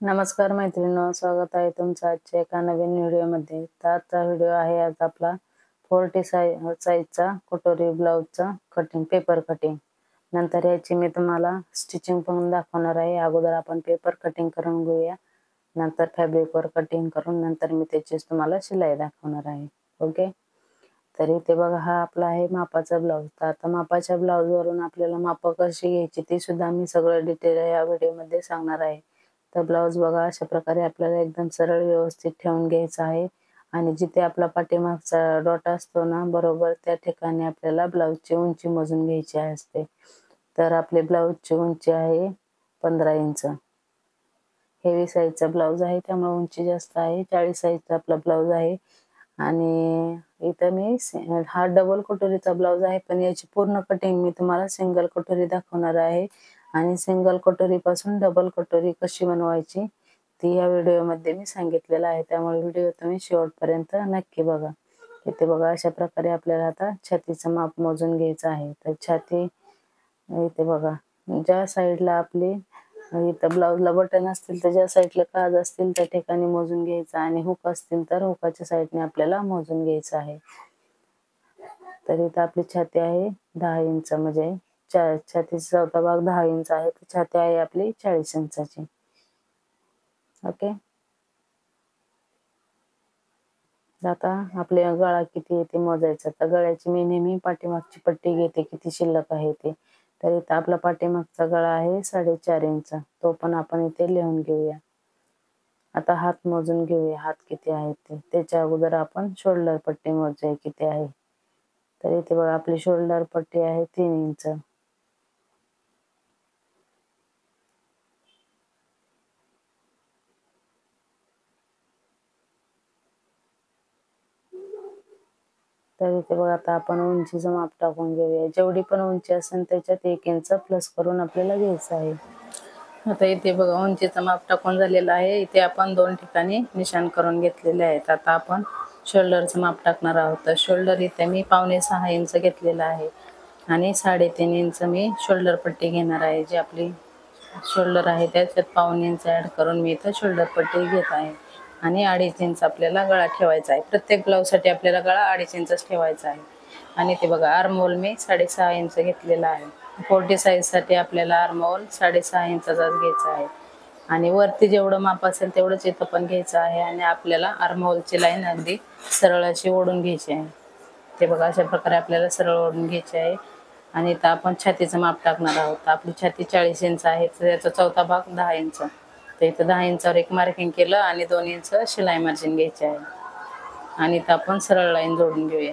नमस्कार मैत्रिणींनो, स्वागत आहे तुमचं आजच्या एका नवीन व्हिडिओमध्ये। तर आजचा व्हिडिओ आहे आज आपला 40 साईजचा कटोरी ब्लाउजचा कटिंग, पेपर कटिंग। नंतर याची मी तुम्हाला स्टिचिंग पण दाखवणार आहे। अगोदर आपण पेपर कटिंग करून घेऊया, नंतर फॅब्रिकवर कटिंग करून नंतर मी त्याचीच तुम्हाला शिलाई दाखवणार आहे। ओके, तर इथे बघा, हा आपला आहे मापाचा ब्लाउज। तर आता मापाच्या ब्लाउजवरून आपल्याला माप कशी घ्यायची ते सुद्धा मी सगळं डिटेल या व्हिडिओमध्ये सांगणार आहे। तर ब्लाउज बघा, अशा प्रकारे आपल्याला एकदम सरळ व्यवस्थित ठेवून घ्यायचा आहे आणि जिथे आपला पाठीमागचा डॉट असतो ना, बरोबर त्या ठिकाणी आपल्याला ब्लाउजची उंची मोजून घ्यायची असते। तर आपले ब्लाउजची उंची आहे 15 इंच। हेवी साईजचा ब्लाउज आहे त्यामुळे उंची जास्त आहे। 40 साईजचा आपला ब्लाउज आहे आणि इथं मी हा डबल कटोरीचा ब्लाउज आहे, पण याची पूर्ण कटिंग मी तुम्हाला सिंगल कटोरी दाखवणार आहे आणि सिंगल कटोरी पासून डबल कटोरी कशी बनवायची ती या व्हिडिओमध्ये मी सांगितलेलं आहे। त्यामुळे व्हिडिओ तुम्ही शेवटपर्यंत नक्की बघा। इथे बघा, अशा प्रकारे आपल्याला आता छातीचं माप मोजून घ्यायचं आहे। तर छाती इथे बघा, ज्या साईडला आपली इथं ब्लाउजला बटन असतील तर ज्या साईडला काज असतील त्या ठिकाणी मोजून घ्यायचं आणि हुक असतील तर हुकाच्या साईडने आपल्याला मोजून घ्यायचं आहे। तर इथं आपली छाती आहे 10 इंच, म्हणजे छातीचा चौथा भाग 10 इंच आहे, तर छाती आहे आपली 40 इंचाची। ओके, आता आपले गळा किती आहे ते मोजायचं। तर गळ्याची मी नेहमी पाठीमागची पट्टी घेते किती शिल्लक आहे ते। तर इथं आपला पाठीमागचा गळा आहे 4.5 इंच, तो पण आपण इथे लिहून घेऊया। आता हात मोजून घेऊया, हात किती आहेत ते। त्याच्या अगोदर आपण शोल्डर पट्टी मोजूया किती आहे। तर इथे बघा, आपली शोल्डर पट्टी आहे 3 इंच। तर इथे बघा, आता आपण उंचीचं माप टाकून घेऊया। जेवढी पण उंची असेल त्याच्यात 1 इंच प्लस करून आपल्याला घ्यायचं आहे। आता इथे बघा, उंचीचं माप टाकून झालेलं आहे। इथे आपण 2 ठिकाणी निशाण करून घेतलेले आहेत। आता आपण शोल्डरचं माप टाकणार आहोत। तर शोल्डर इथे मी 5.5 इंच घेतलेला आहे आणि 3.5 इंच मी शोल्डर पट्टी घेणार आहे। जी आपली शोल्डर आहे त्याच्यात 1.5 इंच ऍड करून मी इथं शोल्डर पट्टी घेत आहे आणि 2.5 इंच आपल्याला गळा ठेवायचा आहे। प्रत्येक ब्लाउजसाठी आपल्याला गळा 2.5 इंचच ठेवायचा आहे। आणि ते बघा, आर्महोल मी 6.5 इंच घेतलेला आहे। 40 साईजसाठी आपल्याला आर्महोल 6.5 इंचाचाच घ्यायचा आहे आणि वरती जेवढं माप असेल तेवढंच इथं पण घ्यायचं आहे आणि आपल्याला आर्महोलची लाईन अगदी सरळ अशी ओढून घ्यायची आहे। ते बघा, अशा प्रकारे आपल्याला सरळ ओढून घ्यायची आहे आणि इथं आपण छातीचं माप टाकणार आहोत। आपली छाती 40 इंच आहे, तर त्याचा चौथा भाग 10 इंच। तर इथं 10 इंचावर एक मार्किंग केलं आणि 2 इंच शिलाई मार्जिन घ्यायची आहे आणि इथं आपण सरळ लाईन जोडून घेऊया।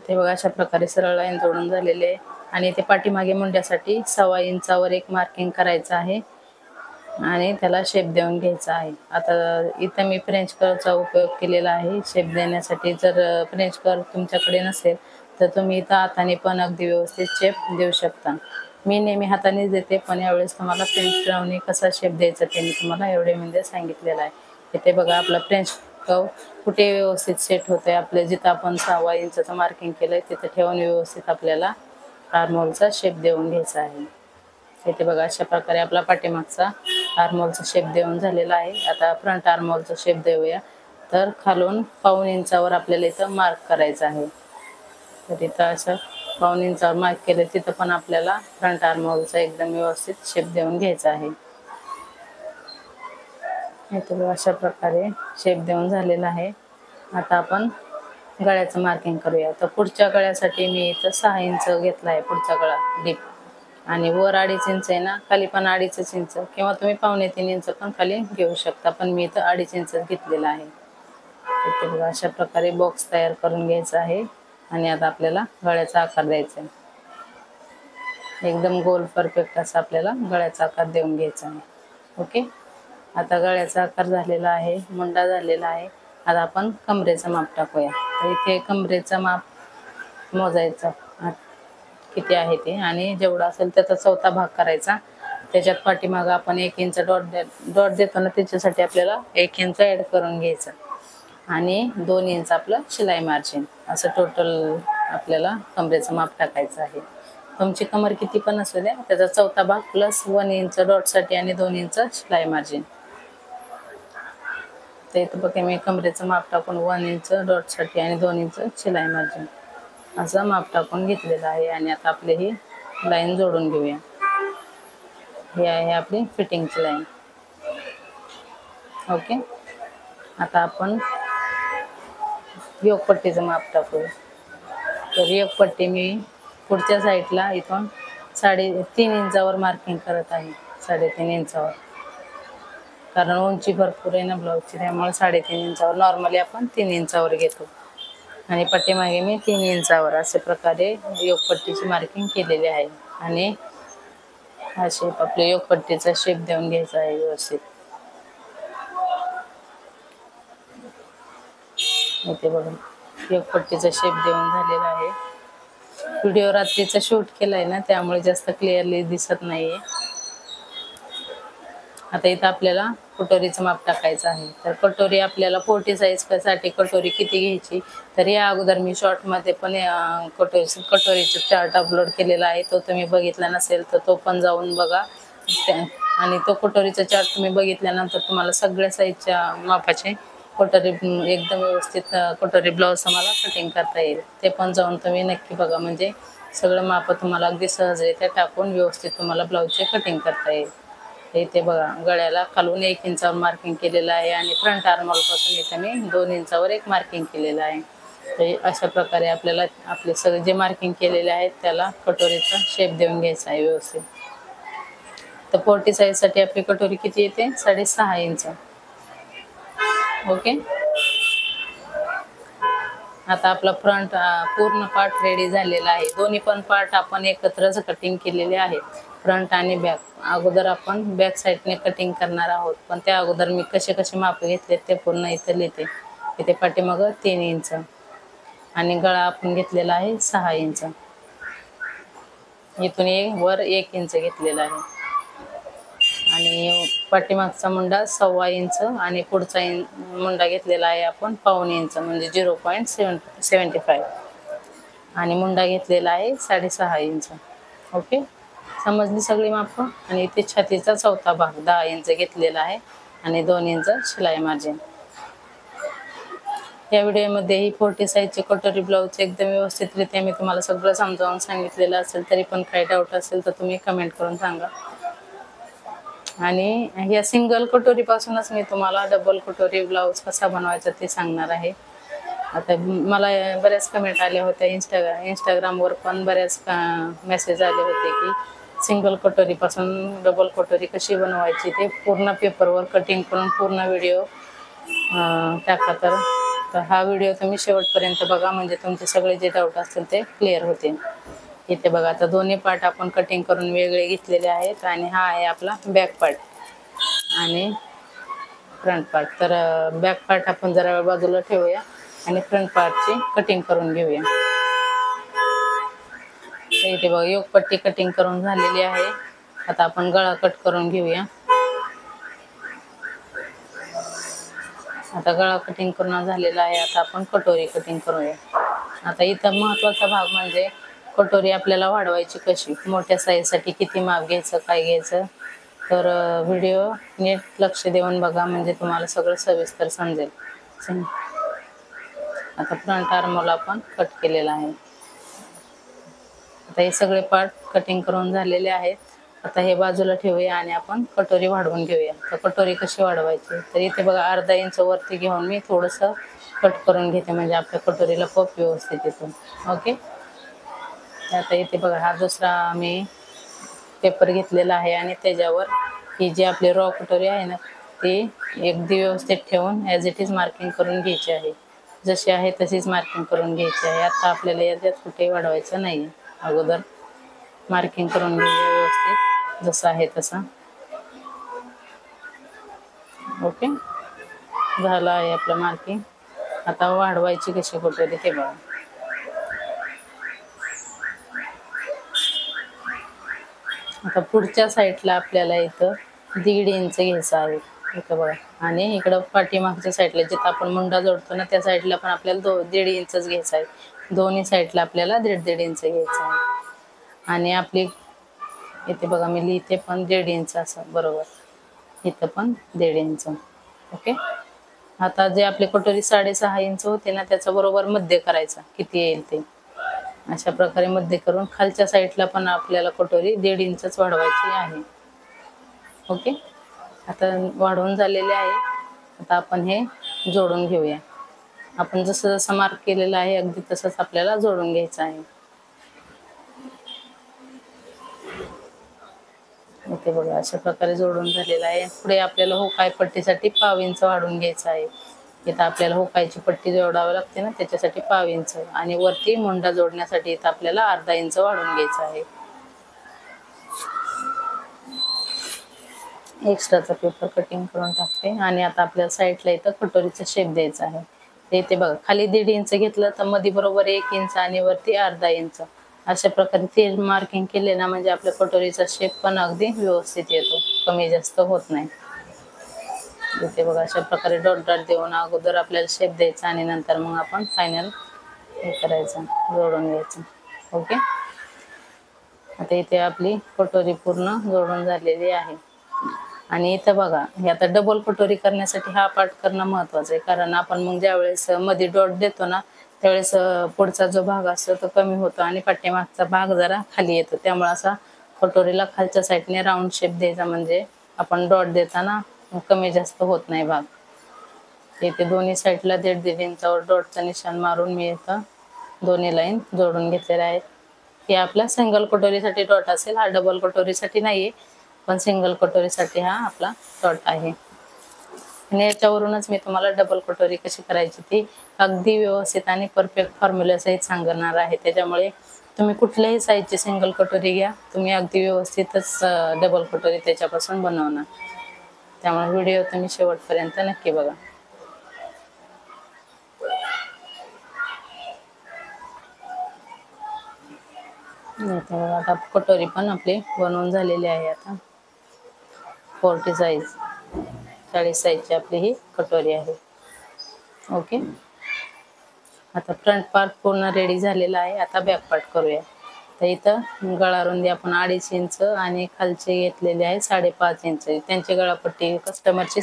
ते बघा, अशा प्रकारे सरळ लाईन जोडून झालेले आहे आणि इथे पाठीमागे मुंड्यासाठी 1.25 इंचावर एक मार्किंग करायचं आहे आणि त्याला शेप देऊन घ्यायचा आहे। आता इथं मी फ्रेंच कर्वचा उपयोग केलेला आहे शेप देण्यासाठी। जर फ्रेंच कर्व तुमच्याकडे नसेल तर तुम्ही इथं हाताने पण अगदी व्यवस्थित शेप देऊ शकता। मी नेहमी हातानेच देते, पण यावेळेस तुम्हाला फ्रेंच कर्वने कसा शेप द्यायचा ते मी तुम्हाला एवढे म्हणजे सांगितलेलं आहे। इथे बघा, आपला फ्रेंच कर्व कुठे व्यवस्थित सेट होतंय, आपल्या जिथं आपण 6 इंचाचं मार्किंग केलंय तिथं ठेवून व्यवस्थित आपल्याला आर्महोलचा शेप देऊन घ्यायचा आहे। इथे बघा, अशा प्रकारे आपला पाठीमागचा आर्महोलचा शेप देऊन झालेला आहे। आता फ्रंट आर्महोलचा शेप देऊया। तर खालून 1.5 इंचावर आपल्याला इथं मार्क करायचं आहे। तर इथं असं 1.5 इंचावर मार्क केलं, तिथं पण आपल्याला फ्रंट आर्महोलचा एकदम व्यवस्थित शेप देऊन घ्यायचा आहे। इथे बघा, अशा प्रकारे शेप देऊन झालेला आहे। आता आपण गळ्याचं मार्किंग करूया। तर पुढच्या गळ्यासाठी मी इथं 6 इंच घेतला आहे, पुढचा गळा डीप, आणि वर 2.5 इंच आहे ना, खाली पण 2.5 इंच किंवा तुम्ही 2.25 इंच पण खाली घेऊ शकता, पण मी इथं 2.5 इंच घेतलेला आहे। इथे बघा, अशा प्रकारे बॉक्स तयार करून घ्यायचा आहे आणि आता आपल्याला गळ्याचा आकार द्यायचा आहे। एकदम गोल परफेक्ट असा आपल्याला गळ्याचा आकार देऊन घ्यायचा आहे। ओके, आता गळ्याचा आकार झालेला आहे, मुंडा झालेला आहे। आता आपण कमरेचं माप टाकूया। तर इथे कमरेचं माप मोजायचं किती आहे ते आणि जेवढा असेल त्याचा चौथा भाग करायचा। त्याच्यात पाठीमागं आपण 1 इंच डॉट देतो ना, त्याच्यासाठी आपल्याला 1 इंच ऍड करून घ्यायचं आणि 2 इंच आपलं शिलाई मार्जिन, असं टोटल आपल्याला कमरेचं माप टाकायचं आहे। तुमची कमर किती पण असू द्या, त्याचा चौथा भाग प्लस 1 इंच डॉटसाठी आणि 2 इंच शिलाई मार्जिन. तर इथं बघा मी कमरेचं माप टाकून 1 इंच डॉटसाठी आणि 2 इंच शिलाई मार्जिन असं माप टाकून घेतलेलं आहे. आणि आता आपली ही लाईन जोडून घेऊया. ही आहे आपली फिटिंगची लाईन. ओके. आता आपण योगपट्टीचं माप टाकूया. तर योगपट्टी मी पुढच्या साईडला इथून 3.5 इंचावर मार्किंग करत आहे. 3.5 इंचावर, कारण उंची भरपूर आहे ना ब्लाऊजची, त्यामुळे 3.5 इंचावर. नॉर्मली आपण 3 इंचावर घेतो आणि पाठीमागे मी 3 इंचावर अशा प्रकारे योगपट्टीची मार्किंग केलेली आहे. आणि हा शेप आपल्या योगपट्टीचा शेप देऊन घ्यायचा आहे व्यवस्थित. इथे बघा योगपट्टीचा शेप देऊन झालेला आहे. व्हिडिओ रात्रीचा शूट केलाय ना, त्यामुळे जास्त क्लिअरली दिसत नाहीये. आता इथं आपल्याला कटोरीचं माप टाकायचं आहे. तर कटोरी आपल्याला 40 साईज साठी कटोरी किती घ्यायची, तर या अगोदर मी शॉर्टमध्ये पण कटोरीचं चार्ट अपलोड केलेला आहे. तो तुम्ही बघितला नसेल तर तो पण जाऊन बघा. आणि तो कटोरीचा चार्ट तुम्ही बघितल्यानंतर तुम्हाला सगळ्या साईजच्या मापाचे कटोरी एकदम व्यवस्थित कटोरी ब्लाऊज तुम्हाला कटिंग करता येईल. ते पण जाऊन तुम्ही नक्की बघा, म्हणजे सगळं माप तुम्हाला अगदी सहजरित्या टाकून व्यवस्थित तुम्हाला ब्लाऊजचे कटिंग करता येईल. इथे बघा गळ्याला खालून 1 इंचावर मार्किंग केलेलं आहे आणि फ्रंट आर्महोल पासून इथे मी 2 इंचावर एक मार्किंग केलेलं आहे. तर अशा प्रकारे आपल्याला आपले सगळे जे मार्किंग केलेले आहेत त्याला कटोरीचा शेप देऊन घ्यायचा आहे व्यवस्थित. तर 40 साईज साठी आपली कटोरी किती येते, 6.5 इंच. ओके. आता आपला फ्रंट पूर्ण पार्ट रेडी झालेला आहे. दोन्ही पण पार्ट आपण एकत्रच कटिंग केलेले आहेत, फ्रंट आणि बॅक. अगोदर आपण बॅक साईडने कटिंग करणार आहोत, पण त्या अगोदर मी कसे कसे माप घेतले ते पूर्ण इथे लिहिते. इथे पाठीमागं 3 इंच आणि गळा आपण घेतलेला आहे 6 इंच. इथून वर 1 इंच घेतलेला आहे आणि पाठीमागचा मुंडा 1.25 इंच आणि पुढचा मुंडा घेतलेला आहे आपण 1.25 इंच म्हणजे 0.75 आणि मुंडा घेतलेला आहे 6.5 इंच. ओके, समजली सगळी माप. आणि इथे छातीचा चौथा भाग 10 इंच घेतलेला आहे आणि 2 इंच शिलाई मार्जिन. या व्हिडिओमध्ये ही 40 साईजचे कटोरी ब्लाऊज एकदम व्यवस्थितरित्या मी तुम्हाला सगळं समजावून सांगितलेलं असेल. तरी पण काही डाऊट असेल तर तुम्ही कमेंट करून सांगा. आणि या सिंगल कटोरीपासूनच मी तुम्हाला डबल कटोरी ब्लाऊज कसा बनवायचा ते सांगणार आहे. आता मला बऱ्याच कमेंट आल्या होत्या, इंस्टाग्रामवर पण बऱ्याच मेसेज आले होते की सिंगल कटोरीपासून डबल कटोरी कशी बनवायची ते पूर्ण पेपरवर कटिंग करून पूर्ण व्हिडिओ टाका. तर हा व्हिडिओ तुम्ही शेवटपर्यंत बघा, म्हणजे तुमचे सगळे जे डाऊट असतील ते क्लिअर होतील. इथे बघा आता दोन्ही पार्ट आपण कटिंग करून वेगळे घेतलेले आहेत आणि हा आहे आपला बॅक पार्ट आणि फ्रंट पार्ट. तर बॅक पार्ट आपण जरा वेळ बाजूला ठेवूया आणि फ्रंट पार्टची कटिंग करून घेऊया. इथे बघा योगपट्टी कटिंग करून झालेली आहे. आता आपण गळा कट करून घेऊया. आता गळा कटिंग करून झालेला आहे. आता आपण कटोरी कटिंग करूया. आता इथं महत्त्वाचा भाग म्हणजे कटोरी आपल्याला वाढवायची कशी, मोठ्या साईजसाठी किती माप घ्यायचं, काय घ्यायचं. तर व्हिडिओ नीट लक्ष देऊन बघा, म्हणजे तुम्हाला सगळं सविस्तर समजेल. आता फ्रंट आर्महोल आपण कट केलेला आहे. आता हे सगळे पार्ट कटिंग करून झालेले आहेत. आता हे बाजूला ठेवूया आणि आपण कटोरी वाढवून घेऊया. तर कटोरी कशी वाढवायची, तर इथे बघा अर्धा इंच वरती घेऊन मी थोडंसं कट करून घेते, म्हणजे आपल्या कटोरीला पफ व्यवस्थित येतो. ओके. आता इथे बघा हा दुसरा मी पेपर घेतलेला आहे आणि त्याच्यावर ही जी आपली रॉ कटोरी आहे ना ती अगदी व्यवस्थित ठेवून ॲज इट इज मार्किंग करून घ्यायची आहे. जशी आहे तशीच मार्किंग करून घ्यायची आहे. आता आपल्याला याच्यात कुठेही वाढवायचं नाही, अगोदर मार्किंग करून घ्यायचं व्यवस्थित जसं आहे तसं. ओके, झालं आहे आपलं मार्किंग. आता वाढवायची कशी कटोरी ते बघा. आता पुढच्या साईडला आपल्याला इथं 1.5 इंच घ्यायचं आहे. इथं बघा, आणि इकडं पाठीमागच्या साईडला जिथं आपण मुंडा जोडतो ना त्या साईडला पण आपल्याला 1.5 इंचच घ्यायचा आहे. दोन्ही साईडला आपल्याला 1.5 इंच घ्यायचं आहे. आणि आपली इथे बघा मी लिहिते पण 1.5 इंच असं बरोबर, इथं पण 1.5 इंच. ओके. आता जे आपली कटोरी 6.5 इंच होते ना, त्याचा बरोबर मध्य करायचा किती येईल ते. अशा प्रकारे मध्य करून खालच्या साईडला पण आपल्याला कटोरी 1.5 इंचच वाढवायची आहे. ओके. आता वाढवून झालेले आहे. आता आपण हे जोडून घेऊया. आपण जसं जसं मार्क केलेलं आहे अगदी तसंच आपल्याला जोडून घ्यायचं आहे. इथे बघा अशा प्रकारे जोडून झालेलं आहे. पुढे आपल्याला होकाय पट्टीसाठी 1/2 इंच वाढवून घ्यायचं आहे. इथं आपल्याला होकायची पट्टी जोडावी लागते ना, त्याच्यासाठी 1/2 इंच आणि वरती मुंडा जोडण्यासाठी इथं आपल्याला अर्धा इंच वाढवून घ्यायचं आहे. एक्स्ट्राचा पेपर कटिंग करून टाकते आणि आता आपल्याला साईडला इथं कटोरीचा शेप द्यायचा आहे. ते इथे बघा खाली 1.5 इंच घेतलं तर मध्ये बरोबर 1 इंच आणि वरती अर्धा इंच. अशा प्रकारे ते मार्किंग केले ना, म्हणजे आपल्या कटोरीचा शेप पण अगदी व्यवस्थित येतो, कमी जास्त होत नाही. इथे बघा अशा प्रकारे डॉट डॉट देऊन अगोदर आपल्याला शेप द्यायचा आणि नंतर मग आपण फायनल हे करायचं, जोडून घ्यायचं. ओके. आता इथे आपली कटोरी पूर्ण जोडून झालेली आहे. आणि इथं बघा हे आता डबल कटोरी करण्यासाठी हा पार्ट करणं महत्वाचं आहे, कारण आपण मग ज्यावेळेस मध्ये डॉट देतो ना, त्यावेळेस पुढचा जो भाग असतो तो कमी होतो आणि पाठीमागचा भाग जरा खाली येतो. त्यामुळे असा कटोरीला खालच्या साईडने राऊंड शेप द्यायचा, म्हणजे आपण डॉट देताना कमी जास्त होत नाही भाग. इथे दोन्ही साईडला 1.5 इंचावर डॉटचं निशाण मारून मी इथं दोन्ही लाईन जोडून घेतलेल्या आहेत. हे आपल्या सिंगल कटोरीसाठी डॉट असेल, हा डबल कटोरीसाठी नाहीये, पण सिंगल कटोरीसाठी हा आपला डॉट आहे. आणि याच्यावरूनच मी तुम्हाला डबल कटोरी कशी करायची ती अगदी व्यवस्थित आणि परफेक्ट फॉर्म्युला सहित सांगणार आहे. त्याच्यामुळे तुम्ही कुठल्याही साईजची सिंगल कटोरी घ्या, तुम्ही अगदी व्यवस्थितच डबल कटोरी त्याच्यापासून बनवणार. त्यामुळे व्हिडिओ तुम्ही शेवटपर्यंत नक्की बघा. आता कटोरी पण आपली बनवून झालेली आहे. आता 40 साईज 40 साईजची आपली ही कटोरी आहे. ओके. आता फ्रंट पार्ट पूर्ण रेडी झालेला आहे. आता बॅक पार्ट करूया. तर इथं गळा रुंदी आपण 2.5 इंच आणि खालचे घेतलेले आहे 5.5 इंच. त्यांची गळापट्टी कस्टमरची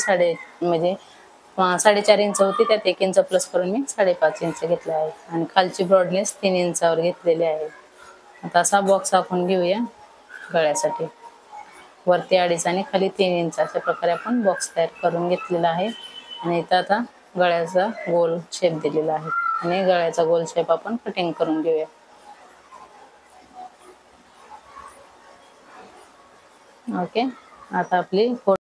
म्हणजे 4.5 इंच होती, त्यात 1 इंच प्लस करून मी 5.5 इंच घेतला आहे आणि खालची ब्रॉडनेस 3 इंचावर घेतलेली आहे. आता असा बॉक्स आखून घेऊया गळ्यासाठी. वरती 2.5 आणि खाली 3 इंच अशा प्रकारे आपण बॉक्स तयार करून घेतलेला आहे. आणि इथं आता गळ्याचा गोल शेप दिलेला आहे आणि गळ्याचा गोल शेप आपण कटिंग करून घेऊया. ओके. आता आपली